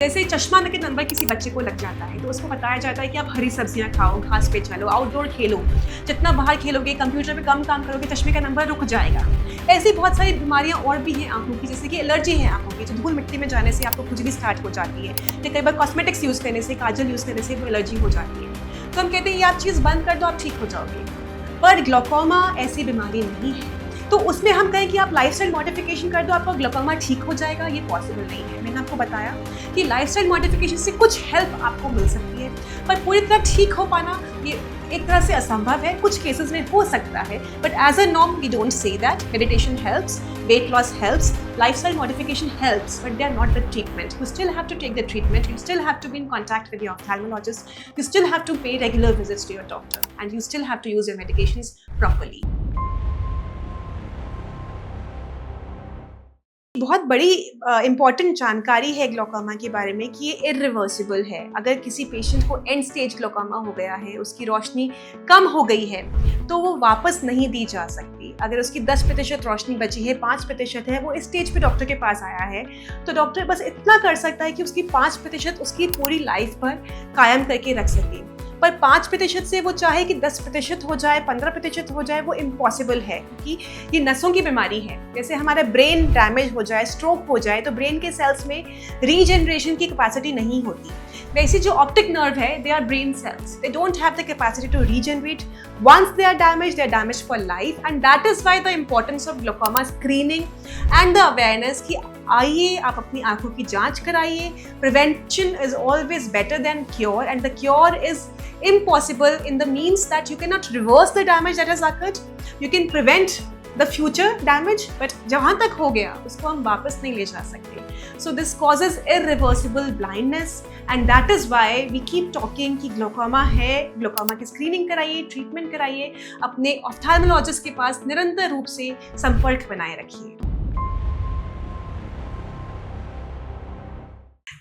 जैसे चश्मा के नंबर किसी बच्चे को लग जाता है तो उसको बताया जाता है कि आप हरी सब्जियां खाओ, घास पे चलो, आउटडोर खेलो, जितना बाहर खेलोगे, कंप्यूटर पे कम काम करोगे, चश्मे का नंबर रुक जाएगा। ऐसी बहुत सारी बीमारियां और भी हैं आंखों की, जैसे कि एलर्जी है आंखों की, जो धूल मिट्टी में जाने से आपको खुजली स्टार्ट हो जाती है, या कई बार कॉस्मेटिक्स यूज़ करने से, काजल यूज़ करने से वो एलर्जी हो जाती है। तो हम कहते हैं ये आप चीज़ बंद कर दो, आप ठीक हो जाओगे। पर ग्लूकोमा ऐसी बीमारी नहीं है, तो उसमें हम कहें कि आप लाइफस्टाइल मॉडिफिकेशन कर दो, आपका ग्लूकोमा ठीक हो जाएगा, ये पॉसिबल नहीं है। मैंने आपको बताया कि लाइफस्टाइल मॉडिफिकेशन से कुछ हेल्प आपको मिल सकती है, पर पूरी तरह ठीक हो पाना ये एक तरह से असंभव है। कुछ केसेस में हो सकता है, but as a norm we don't say that meditation helps, weight loss helps, lifestyle modification helps, but they are not the treatment. You still have to take the treatment, you still have to be in contact with your ophthalmologist, you still have to pay regular visits to your doctor, and you still have to use your medications properly. बहुत बड़ी important जानकारी है glaucoma के बारे में कि ये irreversible है। अगर किसी पेशेंट को एंड स्टेज ग्लूकोमा हो गया है, उसकी रोशनी कम हो गई है, तो वो वापस नहीं दी जा सकती। अगर उसकी 10% रोशनी बची है, 5% है, वो इस स्टेज पे डॉक्टर के पास आया है, तो डॉक्टर बस इतना कर सकता है कि उसकी 5% उसकी पूरी लाइफ पर कायम करके रख सके। पर 5% से वो चाहे कि 10% हो जाए, 15% हो जाए, वो इम्पॉसिबल है, क्योंकि ये नसों की बीमारी है। जैसे हमारा ब्रेन डैमेज हो जाए, स्ट्रोक हो जाए, तो ब्रेन के सेल्स में रीजनरेशन की कैपेसिटी नहीं होती। वैसे जो ऑप्टिक नर्व है, they are brain cells, they don't have the capacity to regenerate. Once they are damage for life, and that is why the importance of glaucoma screening and the awareness कि आइए आप अपनी आंखों की जांच कराइए। Prevention is always better than cure, and the cure is impossible in the means that you cannot reverse the damage that has occurred. You can prevent the future damage, but जहाँ तक हो गया उसको हम वापस नहीं ले जा सकते. So this causes irreversible blindness, and that is why we keep talking कि ग्लूकोमा है, ग्लूकोमा की स्क्रीनिंग कराइए, ट्रीटमेंट कराइए, अपने ऑफ्थाल्मोलॉजिस्ट के पास निरंतर रूप से संपर्क बनाए रखिए।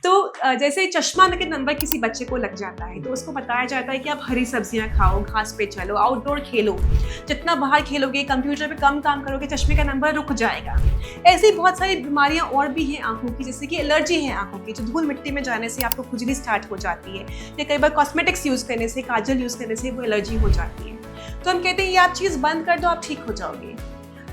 तो जैसे चश्मा के नंबर किसी बच्चे को लग जाता है तो उसको बताया जाता है कि आप हरी सब्जियां खाओ, घास पे चलो, आउटडोर खेलो, जितना बाहर खेलोगे, कंप्यूटर पे कम काम करोगे, चश्मे का नंबर रुक जाएगा। ऐसी बहुत सारी बीमारियां और भी हैं आंखों की, जैसे कि एलर्जी है आंखों की, जो धूल मिट्टी में जाने से आपको खुजली स्टार्ट हो जाती है, या कई बार कॉस्मेटिक्स यूज़ करने से, काजल यूज़ करने से वो एलर्जी हो जाती है। तो हम कहते हैं ये आप चीज़ बंद कर दो, आप ठीक हो जाओगे।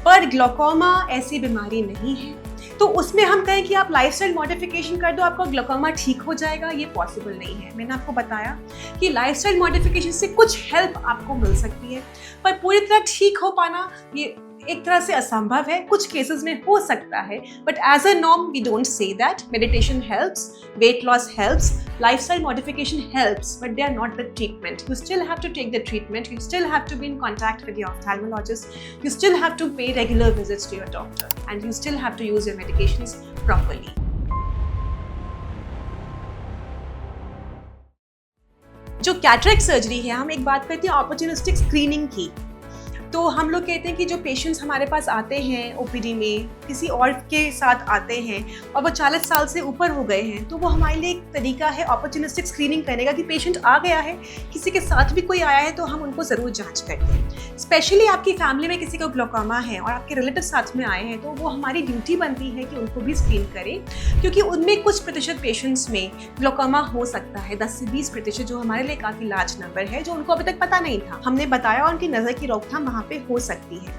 पर ग्लूकोमा ऐसी बीमारी नहीं है, तो उसमें हम कहें कि आप लाइफस्टाइल मॉडिफिकेशन कर दो, आपका ग्लूकोमा ठीक हो जाएगा, ये पॉसिबल नहीं है। मैंने आपको बताया कि लाइफस्टाइल मॉडिफिकेशन से कुछ हेल्प आपको मिल सकती है, पर पूरी तरह ठीक हो पाना ये एक तरह से असंभव है। कुछ केसेस में हो सकता है, but as a norm we don't say that meditation helps, weight loss helps, lifestyle modification helps, but they are not the treatment. You still have to take the treatment, you still have to be in contact with your ophthalmologist, you still have to pay regular visits to your doctor, and you still have to use your medications properly. जो cataract surgery है, हम एक बात करते हैं ऑपर्चुनिस्टिक screening की। तो हम लोग कहते हैं कि जो पेशेंट्स हमारे पास आते हैं ओपीडी में, किसी और के साथ आते हैं और वो 40 साल से ऊपर हो गए हैं, तो वो हमारे लिए एक तरीका है ऑपर्चुनिस्टिक स्क्रीनिंग करने का कि पेशेंट आ गया है, किसी के साथ भी कोई आया है तो हम उनको ज़रूर जांच करते हैं। स्पेशली आपकी फैमिली में किसी को ग्लूकोमा है और आपके रिलेटिव साथ में आए हैं, तो वो हमारी ड्यूटी बनती है कि उनको भी स्क्रीन करें, क्योंकि उनमें कुछ प्रतिशत पेशेंट्स में ग्लूकोमा हो सकता है, 10 से 20%, जो हमारे लिए काफ़ी लार्ज नंबर है, जो उनको अभी तक पता नहीं था। हमने बताया, उनकी नज़र की रोकथाम वहाँ पे हो सकती है।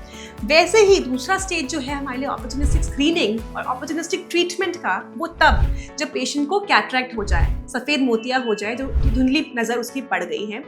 वैसे ही दूसरा स्टेज जो है हमारे लिए ऑपर्चुनिस्टिक स्क्रीनिंग और ऑपर्चुनिस्टिक ट्रीटमेंट का, वो तब जब पेशेंट को कैटरेक्ट हो जाए, सफ़ेद मोतिया हो जाए, जो धुंधली नज़र उसकी पड़ गई है,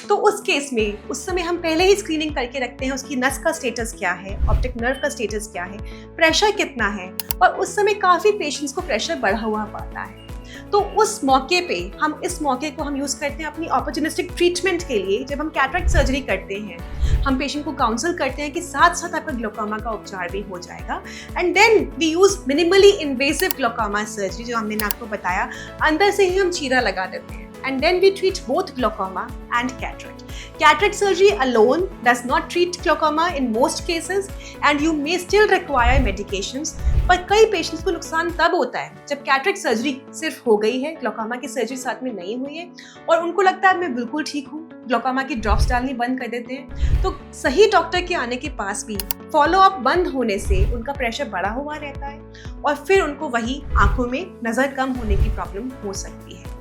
तो उस केस में उस समय हम पहले ही स्क्रीनिंग करके रखते हैं, उसकी नस का स्टेटस क्या है, ऑप्टिक नर्व का स्टेटस क्या है, प्रेशर कितना है, और उस समय काफ़ी पेशेंट्स को प्रेशर बढ़ा हुआ पाता है। तो उस मौके पे हम इस मौके को हम यूज़ करते हैं अपनी ऑपर्चुनिस्टिक ट्रीटमेंट के लिए। जब हम कैटरेक्ट सर्जरी करते हैं, हम पेशेंट को काउंसल करते हैं कि साथ साथ आपका ग्लूकोमा का उपचार भी हो जाएगा, and then we use minimally invasive glaucoma surgery, जो हमने आपको बताया, अंदर से ही हम चीरा लगा देते हैं, and then we treat both glaucoma and cataract. Cataract surgery alone does not treat glaucoma in most cases, and you may still require medications. पर कई पेशेंट्स को नुकसान तब होता है जब कैटरेक्ट सर्जरी सिर्फ हो गई है, ग्लूकोमा की सर्जरी साथ में नहीं हुई है, और उनको लगता है मैं बिल्कुल ठीक हूँ, ग्लूकोमा की ड्रॉप्स डालनी बंद कर देते हैं। तो सही डॉक्टर के आने के पास भी फॉलो अप बंद होने से उनका प्रेशर बढ़ा हुआ रहता है और फिर उनको वही आंखों में नज़र कम होने की प्रॉब्लम हो सकती है।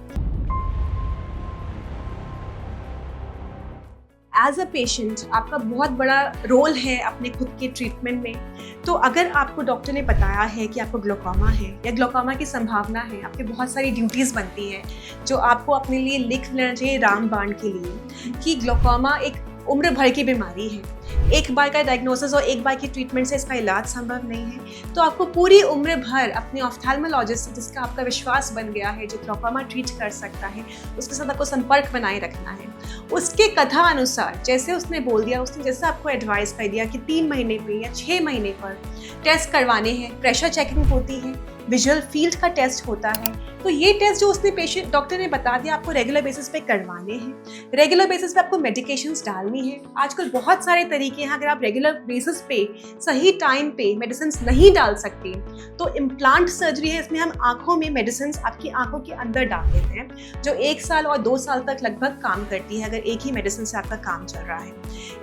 एज अ पेशेंट आपका बहुत बड़ा रोल है अपने खुद के ट्रीटमेंट में। तो अगर आपको डॉक्टर ने बताया है कि आपको ग्लोकोमा है या ग्लोकोमा की संभावना है, आपकी बहुत सारी ड्यूटीज़ बनती हैं जो आपको अपने लिए लिख लेना चाहिए रामबाण के लिए कि ग्लोकोमा एक उम्र भर की बीमारी है। एक बार का डायग्नोसिस और एक बार की ट्रीटमेंट से इसका इलाज संभव नहीं है। तो आपको पूरी उम्र भर अपने ऑफ्थेल्मोलॉजिस्ट जिसका आपका विश्वास बन गया है, जो ग्लोकोमा ट्रीट कर सकता है, उसके साथ आपको संपर्क बनाए रखना है। उसके कथा अनुसार जैसे उसने बोल दिया, उसने जैसे आपको एडवाइस कर दिया कि 3 महीने पे या 6 महीने पर टेस्ट करवाने हैं, प्रेशर चेकिंग होती है, विजुअल फील्ड का टेस्ट होता है, तो ये टेस्ट जो उसने पेशेंट डॉक्टर ने बता दिया आपको रेगुलर बेसिस पे करवाने हैं। रेगुलर बेसिस पे आपको मेडिकेशंस डालनी है। आजकल बहुत सारे तरीके हैं, अगर आप रेगुलर बेसिस पे सही टाइम पे मेडिसिन्स नहीं डाल सकते तो इम्प्लांट सर्जरी है, इसमें हम आंखों में मेडिसिन्स आपकी आंखों के अंदर डाल देते हैं जो 1 साल और 2 साल तक लगभग काम करती है अगर एक ही मेडिसिन से आपका काम चल रहा है।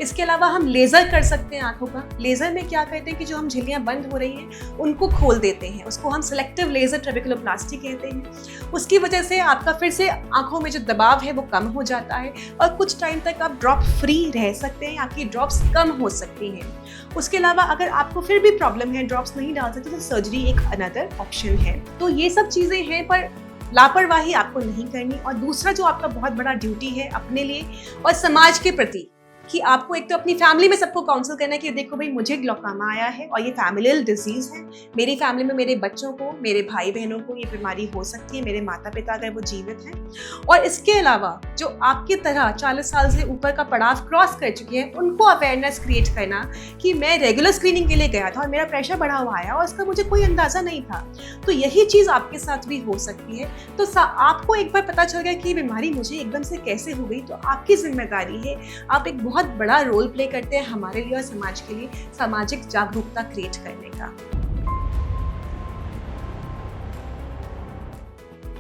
इसके अलावा हम लेज़र कर सकते हैं आंखों का। लेज़र में क्या करते हैं कि जो हम झिल्लियाँ बंद हो रही हैं उनको खोल देते हैं, उसको हम सिलेक्टिव लेज़र ट्रेबेकुलोप्लास्टी कहते हैं। उसकी वजह से आपका फिर से आंखों में जो दबाव है वो कम हो जाता है और कुछ टाइम तक आप ड्रॉप फ्री रह सकते हैं, आपकी ड्रॉप्स कम हो सकती हैं। उसके अलावा अगर आपको फिर भी प्रॉब्लम है, ड्रॉप्स नहीं डाल सकते, तो सर्जरी एक अनदर ऑप्शन है। तो ये सब चीज़ें हैं, पर लापरवाही आपको नहीं करनी। और दूसरा जो आपका बहुत बड़ा ड्यूटी है अपने लिए और समाज के प्रति कि आपको एक तो अपनी फैमिली में सबको काउंसिल करना है कि देखो भाई मुझे ग्लोकोमा आया है और ये फैमिलियल डिजीज है, मेरी फैमिली में मेरे बच्चों को, मेरे भाई बहनों को ये बीमारी हो सकती है, मेरे माता पिता अगर वो जीवित हैं। और इसके अलावा जो आपकी तरह 40 साल से ऊपर का पड़ाव क्रॉस कर चुके हैं उनको अवेयरनेस क्रिएट करना कि मैं रेगुलर स्क्रीनिंग के लिए गया था और मेरा प्रेशर बढ़ा हुआ आया और इसका मुझे कोई अंदाजा नहीं था। तो यही चीज़ आपके साथ भी हो सकती है। तो आपको एक बार पता चल गया कि ये बीमारी मुझे एकदम से कैसे हो गई, तो आपकी जिम्मेदारी है, आप एक बहुत बड़ा रोल प्ले करते हैं हमारे लिए और समाज के लिए सामाजिक जागरूकता क्रिएट करने का।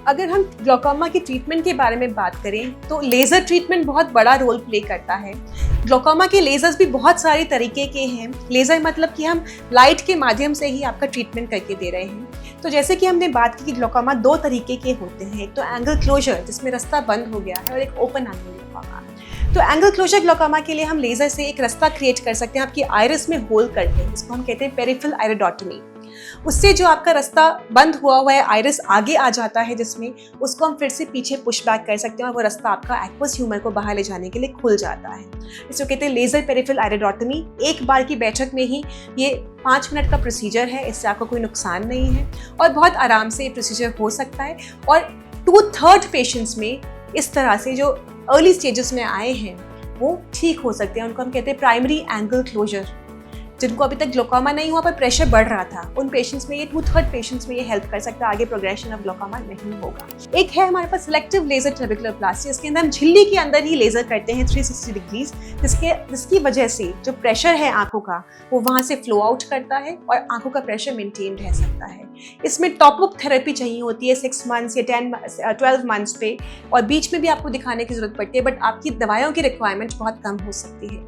अगर हम ग्लोकोमा की ट्रीटमेंट के बारे में बात करें तो लेज़र ट्रीटमेंट बहुत बड़ा रोल प्ले करता है। ग्लोकोमा के लेज़र्स भी बहुत सारे तरीके के हैं। लेज़र मतलब कि हम लाइट के माध्यम से ही आपका ट्रीटमेंट करके दे रहे हैं। तो जैसे कि हमने बात की कि ग्लोकोमा 2 तरीके के होते हैं, एक तो एंगल क्लोजर जिसमें रास्ता बंद हो गया है और एक ओपन एंगल ग्लोकोमा। तो एंगल क्लोजर ग्लोकोमा के लिए हम लेज़र से एक रास्ता क्रिएट कर सकते हैं आपकी आइरिस में होल करके, इसको हम कहते हैं पेरिफेरल आयरोडोटमी। उससे जो आपका रास्ता बंद हुआ है आइरिस आगे आ जाता है, जिसमें उसको हम फिर से पीछे पुश बैक कर सकते हैं और वो रास्ता आपका एक्वस ह्यूमर को बाहर ले जाने के लिए खुल जाता है। इसको कहते हैं लेज़र पेरिफेरल आयरोडोटमी। एक बार की बैठक में ही ये 5 मिनट का प्रोसीजर है, इससे आपको कोई नुकसान नहीं है और बहुत आराम से ये प्रोसीजर हो सकता है। और 2/3 पेशेंट्स में इस तरह से जो अर्ली स्टेजेस में आए हैं वो ठीक हो सकते हैं। उनको हम कहते हैं प्राइमरी एंगल क्लोजर। जिनको अभी तक ग्लोकोमा नहीं हुआ पर प्रेशर बढ़ रहा था, उन पेशेंट्स में ये 2/3 पेशेंट्स में ये हेल्प कर सकता है, आगे प्रोग्रेशन ऑफ ग्लोकोमा नहीं होगा। एक है हमारे पास सिलेक्टिव लेजर ट्रेबेकुलोप्लास्टी, इसके अंदर हम झिल्ली के अंदर ही लेजर करते हैं 360 डिग्रीज, जिसकी वजह से जो प्रेशर है आंखों का वो वहाँ से फ्लो आउट करता है और आंखों का प्रेशर मेंटेन रह सकता है। इसमें टॉप अप थेरेपी चाहिए होती है 6 मंथ्स या 12 मंथ्स पे, और बीच में भी आपको दिखाने की जरूरत पड़ती है, बट आपकी दवाइयों की रिक्वायरमेंट बहुत कम हो सकती है।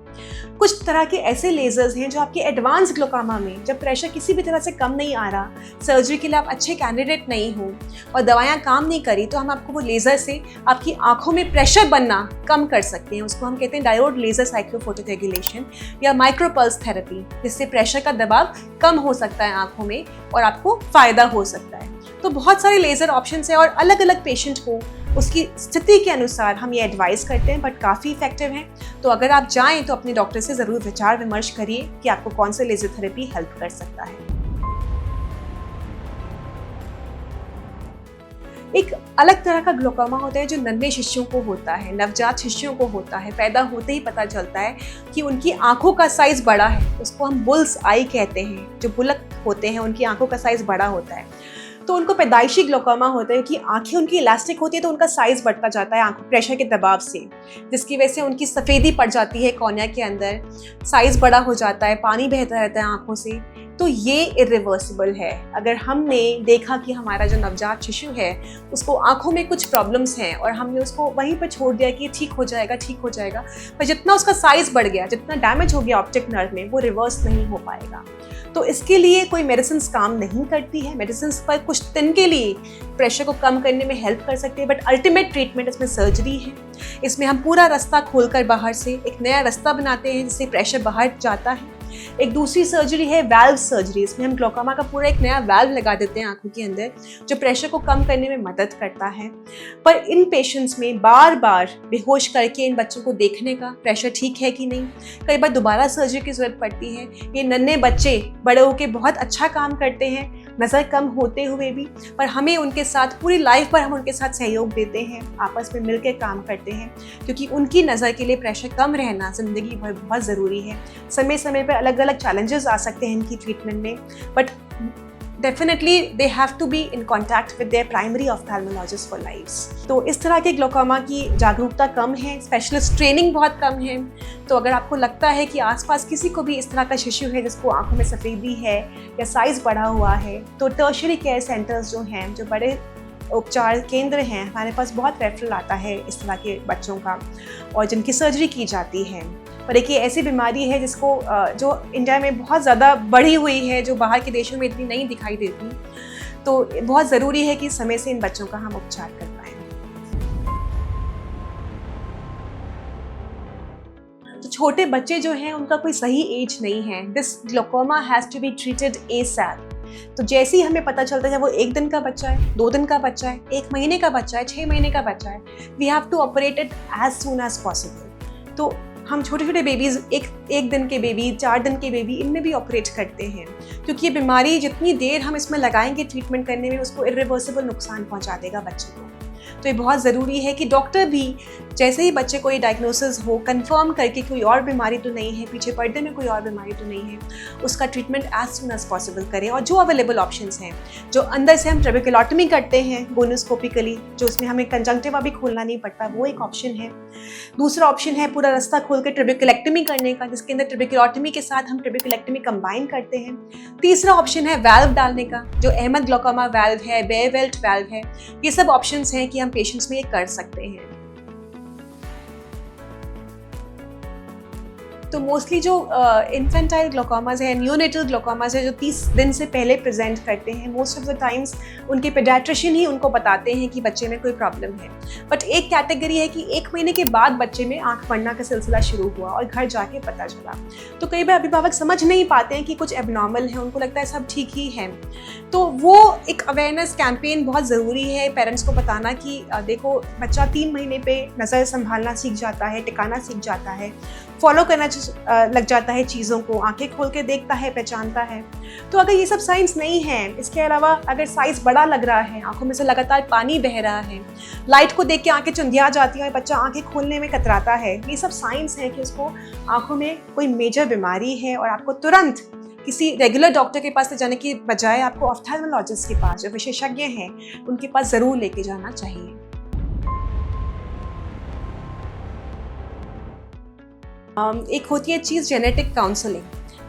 कुछ तरह के ऐसे लेजर्स हैं जो आपके एडवांस ग्लोकोमा में जब प्रेशर किसी भी तरह से कम नहीं आ रहा, सर्जरी के लिए आप अच्छे कैंडिडेट नहीं हो और दवाइयाँ काम नहीं करी, तो हम आपको वो लेजर से आपकी आंखों में प्रेशर बनना कम कर सकते हैं। उसको हम कहते हैं डायोड लेजर साइक्लोफोटोरेगुलेशन या माइक्रोपल्स थेरेपी, जिससे प्रेशर का दबाव कम हो सकता है आंखों में और आपको फायदा हो सकता है। तो बहुत सारे लेजर ऑप्शंस हैं और अलग अलग पेशेंट को उसकी स्थिति के अनुसार हम ये एडवाइस करते हैं, बट काफ़ी इफेक्टिव हैं। तो अगर आप जाएं तो अपने डॉक्टर से ज़रूर विचार विमर्श करिए कि आपको कौन सा लेजर थेरेपी हेल्प कर सकता है। एक अलग तरह का ग्लोकोमा होता है जो नन्हे शिशुओं को होता है, नवजात शिशुओं को होता है। पैदा होते ही पता चलता है कि उनकी आंखों का साइज़ बड़ा है, उसको हम बुल्स आई कहते हैं। जो बुलक होते हैं उनकी आंखों का साइज़ बड़ा होता है। तो उनको पैदाइशी ग्लोकोमा होता है कि आंखें उनकी इलास्टिक होती है, तो उनका साइज बढ़ता जाता है आंखों प्रेशर के दबाव से, जिसकी वजह से उनकी सफ़ेदी पड़ जाती है कॉर्निया के अंदर, साइज बड़ा हो जाता है, पानी बहता रहता है आंखों से। तो ये इरिवर्सिबल है। अगर हमने देखा कि हमारा जो नवजात शिशु है उसको आंखों में कुछ प्रॉब्लम्स हैं और हमने उसको वहीं पर छोड़ दिया कि ठीक हो जाएगा, ठीक हो जाएगा, पर जितना उसका साइज बढ़ गया, जितना डैमेज हो गया ऑप्टिक नर्व में, वो रिवर्स नहीं हो पाएगा। तो इसके लिए कोई मेडिसिन काम नहीं करती है। मेडिसिन पर कुछ दिन के लिए प्रेशर को कम करने में हेल्प कर सकते हैं, बट अल्टीमेट ट्रीटमेंट इसमें सर्जरी है। इसमें हम पूरा रास्ता खोलकर बाहर से एक नया रास्ता बनाते हैं जिससे प्रेशर बाहर जाता है। एक दूसरी सर्जरी है वाल्व सर्जरी। इसमें हम ग्लोकोमा का पूरा एक नया वाल्व लगा देते हैं आंखों के अंदर, जो प्रेशर को कम करने में मदद करता है। पर इन पेशेंट्स में बार बार बेहोश करके इन बच्चों को देखने का, प्रेशर ठीक है कि नहीं, कई बार दोबारा सर्जरी की ज़रूरत पड़ती है। ये नन्हे बच्चे बड़े होकर बहुत अच्छा काम करते हैं, नज़र कम होते हुए भी, पर हमें उनके साथ पूरी लाइफ पर हम उनके साथ सहयोग देते हैं, आपस में मिलकर काम करते हैं, क्योंकि उनकी नज़र के लिए प्रेशर कम रहना ज़िंदगी भर बहुत ज़रूरी है। समय समय पर अलग अलग चैलेंजेस आ सकते हैं इनकी ट्रीटमेंट में, but definitely they have to be in contact with their primary ophthalmologist for life. तो इस तरह के ग्लोकोमा की जागरूकता कम है, स्पेशलिस्ट ट्रेनिंग बहुत कम है। तो अगर आपको लगता है कि आसपास किसी को भी इस तरह का शिशु है जिसको आंखों में सफ़ेदी है या साइज़ बढ़ा हुआ है, तो टर्शरी केयर सेंटर्स जो हैं, जो बड़े उपचार केंद्र हैं, हमारे पास बहुत रेफरल आता है इस तरह के बच्चों का, और जिनकी सर्जरी की जाती है। पर एक ये ऐसी बीमारी है जिसको जो इंडिया में बहुत ज़्यादा बढ़ी हुई है, जो बाहर के देशों में इतनी नहीं दिखाई देती। तो बहुत ज़रूरी है कि समय से इन बच्चों का हम उपचार कर पाएँ। तो छोटे बच्चे जो हैं उनका कोई सही एज नहीं है। This glaucoma has to be treated ASAP। तो जैसे ही हमें पता चलता है वो 1 दिन का बच्चा है, 2 दिन का बच्चा है, 1 महीने का बच्चा है, 6 महीने का बच्चा है, we have to operate it as soon as possible. तो हम छोटे छोटे बेबीज़, एक दिन के बेबी, 4 दिन के बेबी, इनमें भी ऑपरेट करते हैं, क्योंकि ये बीमारी जितनी देर हम इसमें लगाएंगे ट्रीटमेंट करने में, उसको इरिवर्सिबल नुकसान पहुंचा देगा बच्चे को। तो ये बहुत ज़रूरी है कि डॉक्टर भी जैसे ही बच्चे को ये डायग्नोसिस हो, कंफर्म करके कोई और बीमारी तो नहीं है, पीछे पर्दे में कोई और बीमारी तो नहीं है, उसका treatment as soon as possible करें। और जो अवेलेबल ऑप्शंस हैं, जो अंदर से हम ट्रेबेक्युलोटमी करते हैं गोनोस्कोपिकली, जो उसमें हमें कंजंक्टिवा भी खोलना नहीं पड़ता, वो एक ऑप्शन है। दूसरा ऑप्शन है पूरा रास्ता खोल कर ट्रेबेक्युलेक्टमी करने का, जिसके अंदर ट्रेबेक्युलोटमी के साथ हम ट्रेबेक्युलेक्टमी कंबाइन करते हैं। तीसरा ऑप्शन है वाल्व डालने का, जो अहमद ग्लोकोमा वाल्व है, बेयरवेल्ट वाल्व है। ये सब ऑप्शंस हैं कि हम पेशेंट्स में ये कर सकते हैं। तो मोस्टली जो इन्फेंटाइल ग्लोकोमास है, न्यूनेटल ग्लोकोमास है, जो 30 दिन से पहले प्रेजेंट करते हैं, मोस्ट ऑफ द टाइम्स उनके पेडियाट्रिशियन ही उनको बताते हैं कि बच्चे में कोई प्रॉब्लम है। बट एक कैटेगरी है कि 1 महीने के बाद बच्चे में आंख पड़ना का सिलसिला शुरू हुआ और घर जाके पता चला। तो कई बार अभिभावक समझ नहीं पाते हैं कि कुछ एबनॉर्मल है, उनको लगता है सब ठीक ही है। तो वो एक अवेयरनेस कैंपेन बहुत ज़रूरी है, पेरेंट्स को बताना कि देखो बच्चा 3 महीने पे नज़र संभालना सीख जाता है, टिकाना सीख जाता है, फॉलो करना लग जाता है चीज़ों को, आंखें खोल के देखता है, पहचानता है। तो अगर ये सब साइंस नहीं है, इसके अलावा अगर साइज़ बड़ा लग रहा है, आंखों में से लगातार पानी बह रहा है, लाइट को देख के आंखें चुंधिया जाती हैं, बच्चा आंखें खोलने में कतराता है, ये सब साइंस है कि उसको आंखों में कोई मेजर बीमारी है, और आपको तुरंत किसी रेगुलर डॉक्टर के पास ले जाने की बजाय आपको ऑफ्थेल्मोलॉजिस्ट के पास, जो विशेषज्ञ हैं, उनके पास ज़रूर लेके जाना चाहिए। एक होती है चीज़ जेनेटिक काउंसलिंग।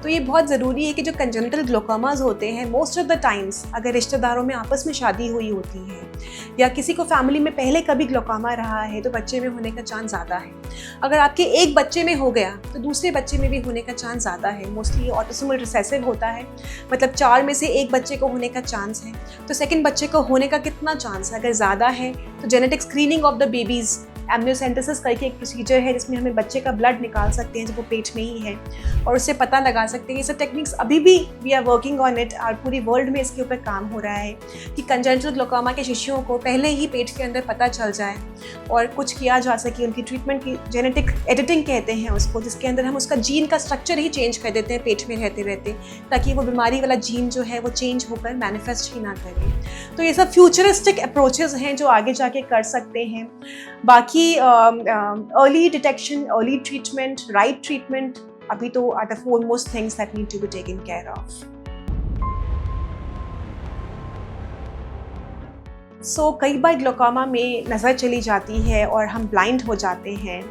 तो ये बहुत ज़रूरी है कि जो कंजेनिटल ग्लोकोमास होते हैं, मोस्ट ऑफ द टाइम्स अगर रिश्तेदारों में आपस में शादी हुई होती है या किसी को फैमिली में पहले कभी ग्लोकोमा रहा है, तो बच्चे में होने का चांस ज़्यादा है। अगर आपके एक बच्चे में हो गया तो दूसरे बच्चे में भी होने का चांस ज़्यादा है। मोस्टली ऑटोसोमल रिसेसिव होता है, मतलब 4 में से 1 बच्चे को होने का चांस है। तो सेकेंड बच्चे को होने का कितना चांस है? अगर ज़्यादा है तो genetic screening of the babies, amniocentesis करके एक प्रोसीजर है जिसमें हमें बच्चे का ब्लड निकाल सकते हैं जब वो पेट में ही है, और उससे पता लगा सकते हैं। ये सब टेक्निक्स अभी भी we are working on it, और पूरी वर्ल्ड में इसके ऊपर काम हो रहा है कि कंजेनिटल ग्लोकोमा के शिशुओं को पहले ही पेट के अंदर पता चल जाए और कुछ किया जा सके। उनकी ट्रीटमेंट की जेनेटिक एडिटिंग कहते हैं उसको, जिसके अंदर हम उसका जीन का स्ट्रक्चर ही चेंज कर देते हैं पेट में रहते रहते, ताकि वो बीमारी वाला जीन जो है वो चेंज होकर मैनिफेस्ट ही ना करे। तो ये सब फ्यूचरिस्टिक अप्रोचेस हैं जो आगे जाके कर सकते हैं। बाकी early detection, early treatment, right treatment अभी तो are the foremost things that need to be taken care of. कई बार ग्लोकोमा में नज़र चली जाती है और हम ब्लाइंड हो जाते हैं,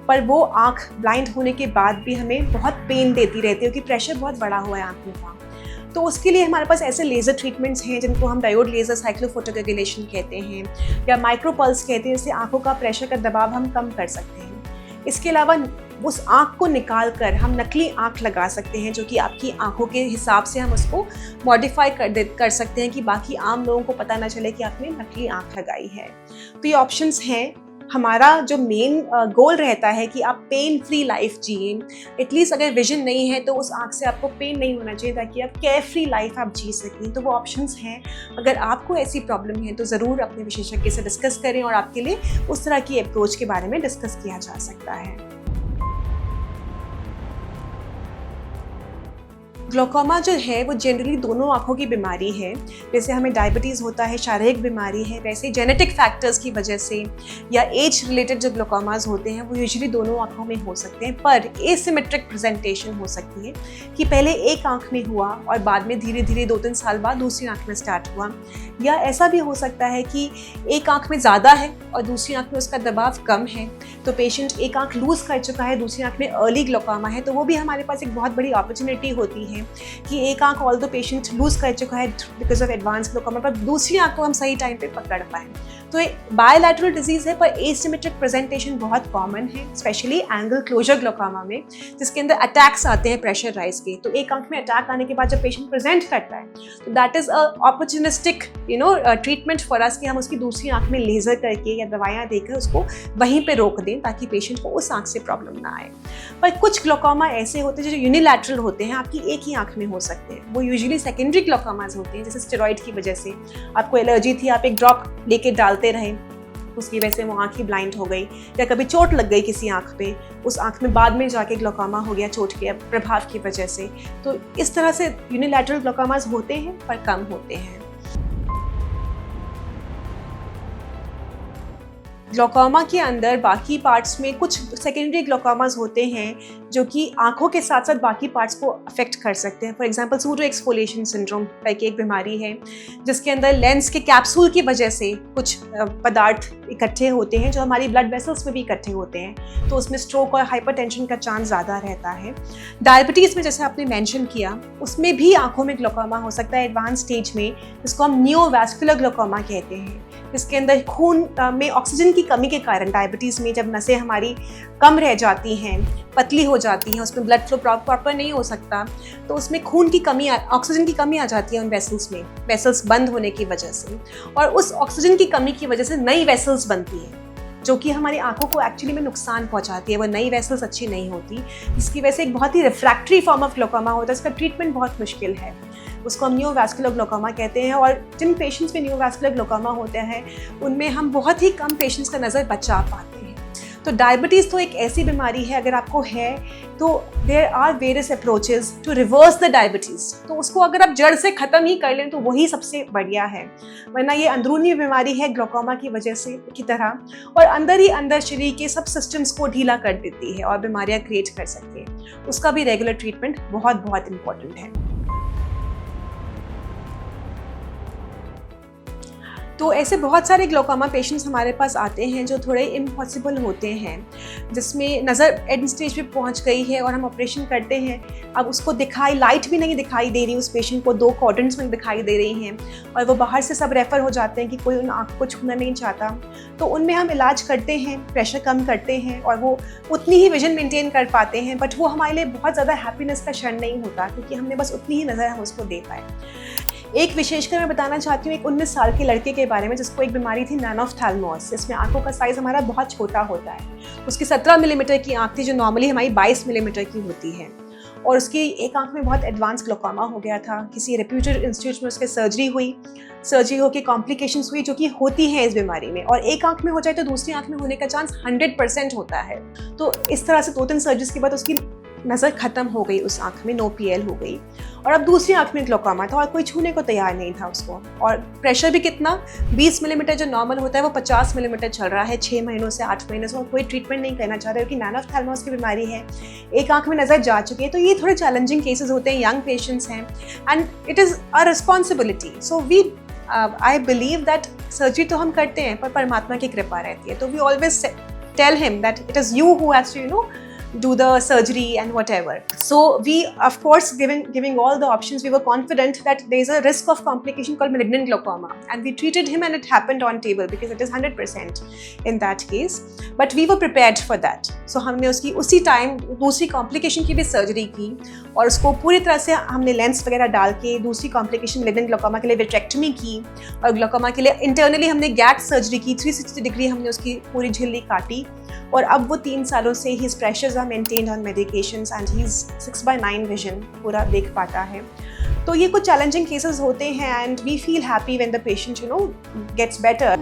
पर वो आँख ब्लाइंड होने के बाद भी हमें बहुत पेन देती रहती है क्योंकि प्रेशर बहुत बढ़ा हुआ है आँख में का। तो उसके लिए हमारे पास ऐसे लेज़र ट्रीटमेंट्स हैं जिनको हम डायोड लेज़र साइक्लोफोटोकोगुलेशन कहते हैं या माइक्रोपल्स कहते हैं, जिससे आँखों का प्रेशर का दबाव हम कम कर सकते हैं। इसके अलावा उस आँख को निकाल कर हम नकली आँख लगा सकते हैं, जो कि आपकी आँखों के हिसाब से हम उसको मॉडिफाई कर सकते हैं कि बाकी आम लोगों को पता ना चले कि आपने नकली आँख लगाई है। तो ये ऑप्शंस हैं। हमारा जो मेन गोल रहता है कि आप पेन फ्री लाइफ जिए। एटलीस्ट अगर विजन नहीं है तो उस आँख से आपको पेन नहीं होना चाहिए, ताकि आप केयर फ्री लाइफ आप जी सकें। तो वो ऑप्शंस हैं। अगर आपको ऐसी प्रॉब्लम है तो ज़रूर अपने विशेषज्ञ से डिस्कस करें और आपके लिए उस तरह की अप्रोच के बारे में डिस्कस किया जा सकता है। ग्लोकोमा जो है वो जनरली दोनों आँखों की बीमारी है। जैसे हमें डायबिटीज़ होता है, शारीरिक बीमारी है, वैसे जेनेटिक फैक्टर्स की वजह से या एज रिलेटेड जो ग्लोकोमाज होते हैं वो यूजुअली दोनों आँखों में हो सकते हैं। पर एसिमेट्रिक प्रेजेंटेशन हो सकती है कि पहले एक आँख में हुआ और बाद में धीरे धीरे 2-3 साल बाद दूसरी आँख में स्टार्ट हुआ। या ऐसा भी हो सकता है कि एक आँख में ज़्यादा है और दूसरी आँख में उसका दबाव कम है, तो पेशेंट एक आँख लूज़ कर चुका है, दूसरी आँख में अर्ली ग्लोकोमा है, तो वो भी हमारे पास एक बहुत बड़ी अपॉर्चुनिटी होती है कि एक आँख ऑल द पेशेंट लूज कर चुका है बिकॉज ऑफ एडवांस ग्लोकोमा, पर दूसरी आँख को हम सही टाइम पे पकड़ पाएँ। तो ये बायलैटरल डिजीज़ है, पर एसिमेट्रिक प्रेजेंटेशन बहुत कॉमन है, स्पेशली एंगल क्लोजर ग्लोकोमा में, जिसके अंदर अटैक्स आते हैं प्रेशर राइज के। तो एक आँख में अटैक आने के बाद जब पेशेंट प्रेजेंट करता है तो that is a opportunistic treatment for us कि हम उसकी दूसरी आँख में लेज़र करके या दवाइयाँ देकर उसको वहीं पे रोक दें, ताकि पेशेंट को उस आँख से प्रॉब्लम ना आए। पर कुछ ग्लोकोमा ऐसे होते हैं जो यूनिलैटरल होते हैं, आपकी एक ही आँख में हो सकते हैं। वो यूजुअली सेकेंडरी ग्लोकोमाज होते हैं, जैसे स्टेरॉइड की वजह से आपको एलर्जी थी, आप एक ड्रॉप लेके डालते रहे, उसकी वजह से वो आँख ही ब्लाइंड हो गई, या कभी चोट लग गई किसी आँख पे, उस आँख में बाद में जाके ग्लोकोमा हो गया चोट के प्रभाव की वजह से। तो इस तरह से यूनिलैटरल ग्लोकोमाज होते हैं पर कम होते हैं। ग्लोकोमा के अंदर बाकी पार्ट्स में कुछ सेकेंडरी ग्लोकोमास होते हैं जो कि आंखों के साथ साथ बाकी पार्ट्स को अफेक्ट कर सकते हैं। For example pseudo exfoliation syndrome करके एक बीमारी है, जिसके अंदर लेंस के कैप्सूल की वजह से कुछ पदार्थ इकट्ठे होते हैं जो हमारी ब्लड वेसल्स में भी इकट्ठे होते हैं, तो उसमें स्ट्रोक और हाइपरटेंशन का चांस ज़्यादा रहता है। डायबिटीज़ में जैसे आपने मेंशन किया, उसमें भी आंखों में ग्लोकोमा हो सकता है एडवांस स्टेज में, जिसको हम नियोवैस्कुलर ग्लोकोमा कहते हैं। इसके अंदर खून में ऑक्सीजन की कमी के कारण, डायबिटीज़ में जब नसें हमारी कम रह जाती हैं, पतली हो जाती हैं, उसमें ब्लड फ्लो प्रॉपर नहीं हो सकता, तो उसमें खून की कमी, ऑक्सीजन की कमी आ जाती है उन वेसल्स में, वेसल्स बंद होने की वजह से। और उस ऑक्सीजन की कमी की वजह से नई वेसल्स बनती हैं जो कि हमारी आंखों को एक्चुअली में नुकसान पहुंचाती है। वो नई वेसल्स अच्छी नहीं होती, जिसकी वजह से एक बहुत ही रिफ्रैक्टरी फॉर्म ऑफ ग्लोकोमा होता है। इसका ट्रीटमेंट बहुत मुश्किल है, उसको हम नियोवैस्कुलर ग्लोकोमा कहते हैं। और जिन पेशेंट्स में नियोवैस्कुलर ग्लोकोमा होते हैं उनमें हम बहुत ही कम पेशेंट्स का नज़र बचा पाते हैं। तो डायबिटीज़ तो एक ऐसी बीमारी है, अगर आपको है तो there are various approaches to reverse the diabetes. तो उसको अगर आप जड़ से ख़त्म ही कर लें तो वही सबसे बढ़िया है, वरना ये अंदरूनी बीमारी है ग्लोकोमा की वजह से की तरह, और अंदर ही अंदर शरीर के सब सिस्टम्स को ढीला कर देती है और बीमारियाँ क्रिएट कर सकती है। उसका भी रेगुलर ट्रीटमेंट बहुत बहुत इम्पॉर्टेंट है। तो ऐसे बहुत सारे ग्लोकोमा पेशेंट्स हमारे पास आते हैं जो थोड़े इम्पॉसिबल होते हैं, जिसमें नज़र एंड स्टेज पे पहुंच गई है और हम ऑपरेशन करते हैं, अब उसको लाइट भी नहीं दिखाई दे रही, उस पेशेंट को 2 क्वाड्रेंट्स में दिखाई दे रही हैं, और वो बाहर से सब रेफ़र हो जाते हैं कि कोई उन आँख को छूना नहीं चाहता। तो उनमें हम इलाज करते हैं, प्रेशर कम करते हैं और वो उतनी ही विजन मेंटेन कर पाते हैं, बट वो हमारे लिए बहुत ज़्यादा हैप्पीनेस का क्षण नहीं होता, क्योंकि हमने बस उतनी ही नज़र हम उसको दे पाए। एक विशेषकर मैं बताना चाहती हूँ एक 19 साल के लड़के के बारे में, जिसको एक बीमारी थी नैनोफ्थैल्मोसिस, जिसमें आंखों का साइज़ हमारा बहुत छोटा होता है। उसकी 17 मिलीमीटर की आंख थी, जो नॉर्मली हमारी 22 मिलीमीटर की होती है, और उसकी एक आंख में बहुत एडवांस ग्लोकोमा हो गया था। किसी रेप्यूटेड इंस्टीट्यूट में उसके सर्जरी होकर कॉम्प्लिकेशंस हुई, जो कि होती हैं इस बीमारी में, और एक आंख में हो जाए तो दूसरी आंख में होने का चांस 100% होता है। तो इस तरह से 2-3 सर्जरीज के बाद उसकी नज़र ख़त्म हो गई, उस आँख में नो पीएल हो गई, और अब दूसरी आँख में ग्लोकोमा था और कोई छूने को तैयार नहीं था उसको। और प्रेशर भी कितना, 20 मिलीमीटर जो नॉर्मल होता है वो 50 मिलीमीटर चल रहा है 6 महीनों से 8 महीनों से, और कोई ट्रीटमेंट नहीं करना चाह रहे, क्योंकि नैनोफ्थैल्मोसिस की बीमारी है, एक आँख में नज़र जा चुकी है। तो ये थोड़े चैलेंजिंग केसेस होते हैं, यंग पेशेंट्स हैं, and it is a responsibility. So we I believe that surgery तो हम करते हैं पर परमात्मा की कृपा रहती है, तो we always tell him that it is you who has to do the surgery and whatever. So we, of course, giving all the options, we were confident that there is a risk of complication called malignant glaucoma, and we treated him and it happened on table because it is 100% in that case, but we were prepared for that. So हमने उसकी उसी time दूसरी complication की भी surgery की और उसको पूरी तरह से हमने लेंस वगैरह डाल के दूसरी कॉम्प्लिकेशन malignant glaucoma के लिए विट्रेक्टमी की और ग्लोकोमा के लिए इंटरनली हमने गैट सर्जरी की, 360 डिग्री हमने उसकी पूरी झिल्ली काटी और अब वो 3 सालों से his pressures are maintained on medications and he is 6/9 vision पूरा देख पाता है। तो ये कुछ चैलेंजिंग केसेस होते हैं and we feel happy when the patient gets better.